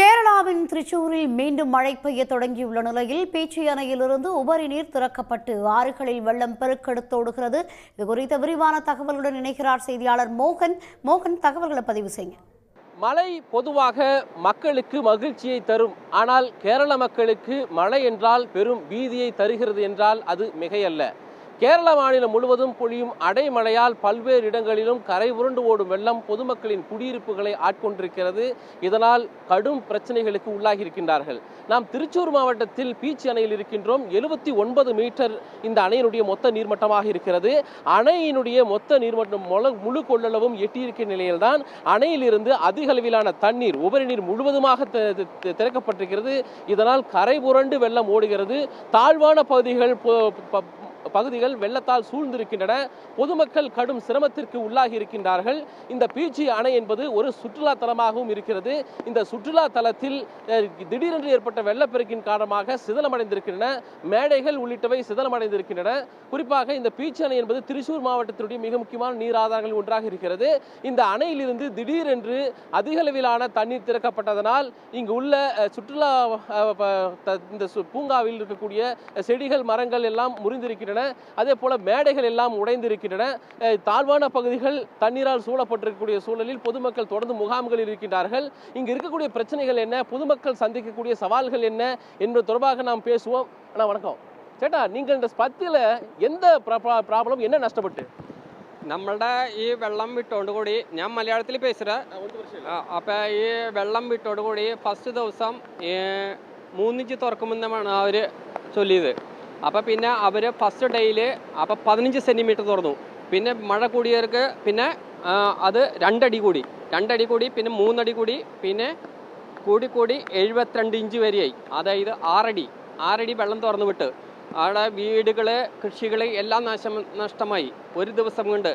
கேரளாவின் திருச்சூரில் மீண்டும் மழை பெய்ய தொடங்கியுள்ள நிலையில் பீச்சி அணையிலிருந்து உபரி நீர் திறக்கப்பட்டு ஆறுகளில் வெள்ளம் பெருக்கெடுத்தோடுகிறது. இது குறித்த விரிவான தகவலுடன் இணைகிறார் செய்தியாளர் மோகன். தகவல்களை பதிவு செய்யுங்க. மழை பொதுவாக மக்களுக்கு மகிழ்ச்சியை தரும். ஆனால் கேரள மக்களுக்கு மழை என்றால் பெரும் பீதியை தருகிறது என்றால் அது மிகையல்ல. கேரள மாநிலம் முழுவதும் பொழியும் அடைமழையால் பல்வேறு இடங்களிலும் கரை உருண்டு ஓடும் வெள்ளம் பொதுமக்களின் குடியிருப்புகளை ஆட்கொண்டிருக்கிறது. இதனால் கடும் பிரச்சனைகளுக்கு உள்ளாகி இருக்கின்றார்கள். நாம் திருச்சூர் மாவட்டத்தில் பீச்சி அணையில் இருக்கின்றோம். 79 மீட்டர் இந்த அணையினுடைய மொத்த நீர்மட்டமாக இருக்கிறது. அணையினுடைய மொத்த நீர்மட்டம் முழு கொள்ளளவும் எட்டியிருக்கிற நிலையில்தான் அணையிலிருந்து அதிக அளவிலான தண்ணீர் உபரி நீர் முழுவதுமாக திறக்கப்பட்டிருக்கிறது. இதனால் கரை புரண்டு வெள்ளம் ஓடுகிறது. தாழ்வான பகுதிகள் வெள்ளத்தால் சூழ்ந்திருக்கின்றன. பொதுமக்கள் கடும் சிரமத்திற்கு உள்ளாகி இருக்கின்றார்கள். இந்த பீச்சி அணை என்பது ஒரு சுற்றுலா தலமாகவும் இருக்கிறது. இந்த சுற்றுலா தலத்தில் திடீரென்று ஏற்பட்ட வெள்ளப்பெருக்கின் காரணமாக சிதலமடைந்திருக்கின்றன. மேடைகள் உள்ளிட்டவை சிதலமடைந்திருக்கின்றன. குறிப்பாக இந்த பீச்சி அணை என்பது திருச்சூர் மாவட்டத்தினுடைய மிக முக்கியமான நீர் ஆதாரங்கள் ஒன்றாக இருக்கிறது. இந்த அணையிலிருந்து திடீரென்று அதிக அளவிலான தண்ணீர் திறக்கப்பட்டதனால் இங்கு உள்ள சுற்றுலா இந்த பூங்காவில் இருக்கக்கூடிய செடிகள் மரங்கள் எல்லாம் முறிந்திருக்கின்றன. அதே போல மேடைகள் எல்லாம் உடைந்திருக்கின்றன. தாழ்வான பகுதிகள் தண்ணீரால் சூழப்பட்டிருக்கக்கூடிய சூழலில் பொதுமக்கள் தொடர்ந்து முகாம்களில் இருக்கின்றார்கள். இங்கு இருக்கக்கூடிய பிரச்சனைகள் என்ன, பொதுமக்கள் சந்திக்கக்கூடிய சவால்கள் என்ன என்பது தொடர்பாக நாம் பேசுவோம். அண்ணா வணக்கம். ചേട്ടാ, നിങ്ങൾ இந்த സ്പത്തില എന്ത് പ്രോബ്ലം என்ன നഷ്ടപ്പെട്ടു? നമ്മളുടെ ഈ വെള്ളം വിട്ടോടുകൂടി ഞാൻ മലയാളത്തിൽ പേசுகிறேன். അപ്പോൾ ഈ വെള്ളം വിട്ടോടുകൂടി ഫസ്റ്റ് ദിവസം 3 ഇഞ്ച് തുറക്കുമെന്നാണ് അവർ ചൊല്ലിയത്. അപ്പോൾ പിന്നെ അവർ ഫസ്റ്റ് ഡേയിൽ അപ്പോൾ 15 സെൻറ്റിമീറ്റർ തുറന്നു. പിന്നെ മഴ കൂടിയവർക്ക് പിന്നെ അത് 2 അടി കൂടി പിന്നെ 3 അടി കൂടി പിന്നെ കൂടി 72 ഇഞ്ച് വരെയായി. അതായത് 6 അടി വെള്ളം തുറന്നു വിട്ട് അവിടെ വീടുകൾ കൃഷികൾ എല്ലാം നഷ്ടമായി ഒരു ദിവസം കൊണ്ട്.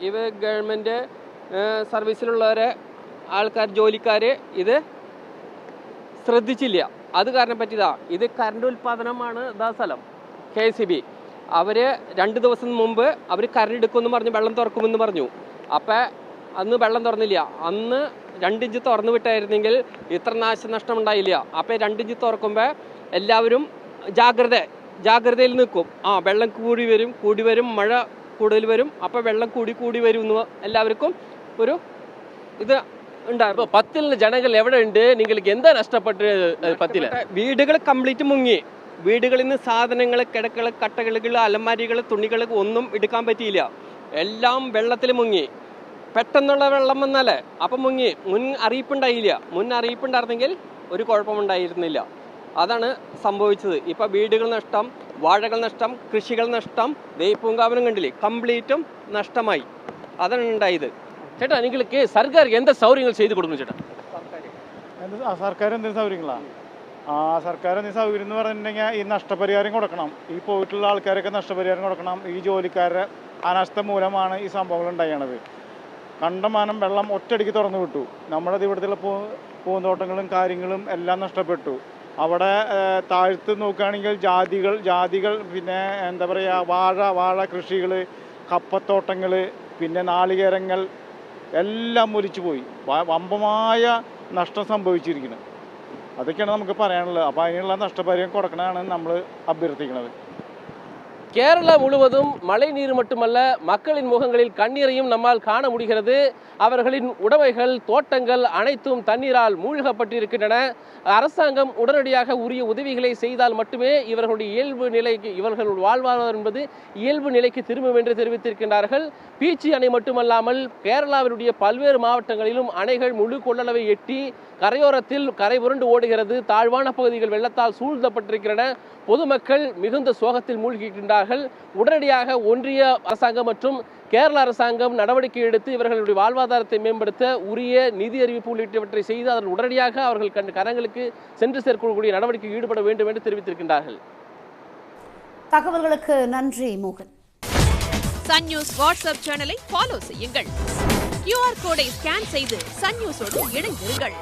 ഇവ ഗവൺമെൻറ് സർവീസിലുള്ളവരെ ആൾക്കാർ ജോലിക്കാർ ഇത് ശ്രദ്ധിച്ചില്ല. അത് കാരണം പറ്റിയതാ. ഇത് കറണ്ട് ഉൽപ്പാദനമാണ് ഇതാ സ്ഥലം KCB. അവർ 2 ദിവസം മുമ്പ് അവർ കറണ്ട് എടുക്കുമെന്ന് പറഞ്ഞു, വെള്ളം തുറക്കുമെന്ന് പറഞ്ഞു. അപ്പം അന്ന് വെള്ളം തുറന്നില്ല. അന്ന് 2 ഇഞ്ച് തുറന്നു വിട്ടായിരുന്നെങ്കിൽ ഇത്ര നാശനഷ്ടം ഉണ്ടായില്ല. അപ്പം 2 ഇഞ്ച് തുറക്കുമ്പോൾ എല്ലാവരും ജാഗ്രതയിൽ നിൽക്കും. വെള്ളം കൂടി വരും, മഴ കൂടുതൽ വരും, അപ്പോൾ വെള്ളം കൂടി വരും എന്ന് എല്ലാവർക്കും ഒരു ഇത് ഉണ്ടായിരുന്നു. 10 ജനങ്ങൾ എവിടെ ഉണ്ട്? നിങ്ങൾക്ക് എന്താ നഷ്ടപ്പെട്ടു? 10 വീടുകൾ കംപ്ലീറ്റ് മുങ്ങി. വീടുകളിൽ നിന്ന് സാധനങ്ങൾ, കിടക്കൾ, കട്ടകൾ, അലമാരികൾ, തുണികൾ ഒന്നും എടുക്കാൻ പറ്റിയില്ല. എല്ലാം വെള്ളത്തിൽ മുങ്ങി. പെട്ടെന്നുള്ള വെള്ളം വന്നാലേ അപ്പം മുങ്ങി. മുൻ അറിയിപ്പുണ്ടായിരുന്നെങ്കിൽ ഒരു കുഴപ്പമുണ്ടായിരുന്നില്ല. അതാണ് സംഭവിച്ചത്. ഇപ്പം വീടുകൾ നഷ്ടം, വാഴകൾ നഷ്ടം, കൃഷികൾ നഷ്ടം, പൂങ്കാവനം കണ്ടില്ലേ, കംപ്ലീറ്റും നഷ്ടമായി. അതാണ് ഉണ്ടായത്. ചേട്ടാ, നിങ്ങൾക്ക് സർക്കാർ എന്ത് സൗകര്യങ്ങൾ ചെയ്തു കൊടുക്കുന്നു? ചേട്ടാ, സർക്കാർ എന്തെങ്കിലും സൗകര്യങ്ങളാണ്? സർക്കാർ എന്തെങ്കിലും സൗകര്യം എന്ന് പറഞ്ഞിട്ടുണ്ടെങ്കിൽ ഈ നഷ്ടപരിഹാരം കൊടുക്കണം. ഈ പോയിട്ടുള്ള ആൾക്കാരൊക്കെ നഷ്ടപരിഹാരം കൊടുക്കണം. ഈ ജോലിക്കാരുടെ അനാസ്ഥ മൂലമാണ് ഈ സംഭവങ്ങൾ ഉണ്ടായത്. കണ്ടമാനം വെള്ളം ഒറ്റയടിക്ക് തുറന്നു വിട്ടു. നമ്മുടെ ഇവിടുത്തെ പൂന്തോട്ടങ്ങളും കാര്യങ്ങളും എല്ലാം നഷ്ടപ്പെട്ടു. അവിടെ താഴ്ത്ത് നോക്കുകയാണെങ്കിൽ ജാതികൾ പിന്നെ എന്താ പറയുക, വാഴ കൃഷികൾ, കപ്പത്തോട്ടങ്ങൾ, പിന്നെ നാളികേരങ്ങൾ എല്ലാം ഒലിച്ചു പോയി. വമ്പമായ നഷ്ടം സംഭവിച്ചിരിക്കുന്നത്. അതൊക്കെയാണ് നമുക്ക് പറയാനുള്ളത്. അപ്പോൾ അതിനുള്ള നഷ്ടപരിഹാരം കൊടുക്കണമെന്നാണ് നമ്മൾ അഭ്യർത്ഥിക്കുന്നത്. கேரளா முழுவதும் மழை நீர் மட்டுமல்ல, மக்களின் முகங்களில் கண்ணீரையும் நம்மால் காண முடிகிறது. அவர்களின் உடைமைகள், தோட்டங்கள் அனைத்தும் தண்ணீரால் மூழ்கப்பட்டிருக்கின்றன. அரசாங்கம் உடனடியாக உரிய உதவிகளை செய்தால் மட்டுமே இவர்களுடைய வாழ்வாதாரம் என்பது இயல்பு நிலைக்கு திரும்பும் என்று தெரிவித்திருக்கின்றார்கள். பீச்சி அணை மட்டுமல்லாமல் கேரளாவினுடைய பல்வேறு மாவட்டங்களிலும் அணைகள் முழு கொள்ளளவை எட்டி கரையோரத்தில் கரை புரண்டு ஓடுகிறது. தாழ்வான பகுதிகள் வெள்ளத்தால் சூழ்ந்தப்பட்டிருக்கின்றன. பொதுமக்கள் மிகுந்த சோகத்தில் மூழ்கியிருக்கின்றார்கள். உடனடியாக ஒன்றிய அரசாங்கம் மற்றும் கேரள அரசாங்கம் நடவடிக்கை எடுத்து இவர்களுடைய வாழ்வாதாரத்தை மேம்படுத்த உரிய நிதி அறிவிப்பு உள்ளிட்டவற்றை செய்து அதன் உடனடியாக அவர்கள் கரங்களுக்கு சென்று சேர்க்கக்கூடிய நடவடிக்கை ஈடுபட வேண்டும் என்று தெரிவித்திருக்கின்றார்கள். தகவல்களுக்கு நன்றி மோகன். சன் நியூஸ் வாட்ஸ்அப் சேனலை ஃபாலோ செய்யுங்கள். QR கோடை ஸ்கேன் செய்து சன் நியூஸோடு இணைந்திருங்கள்.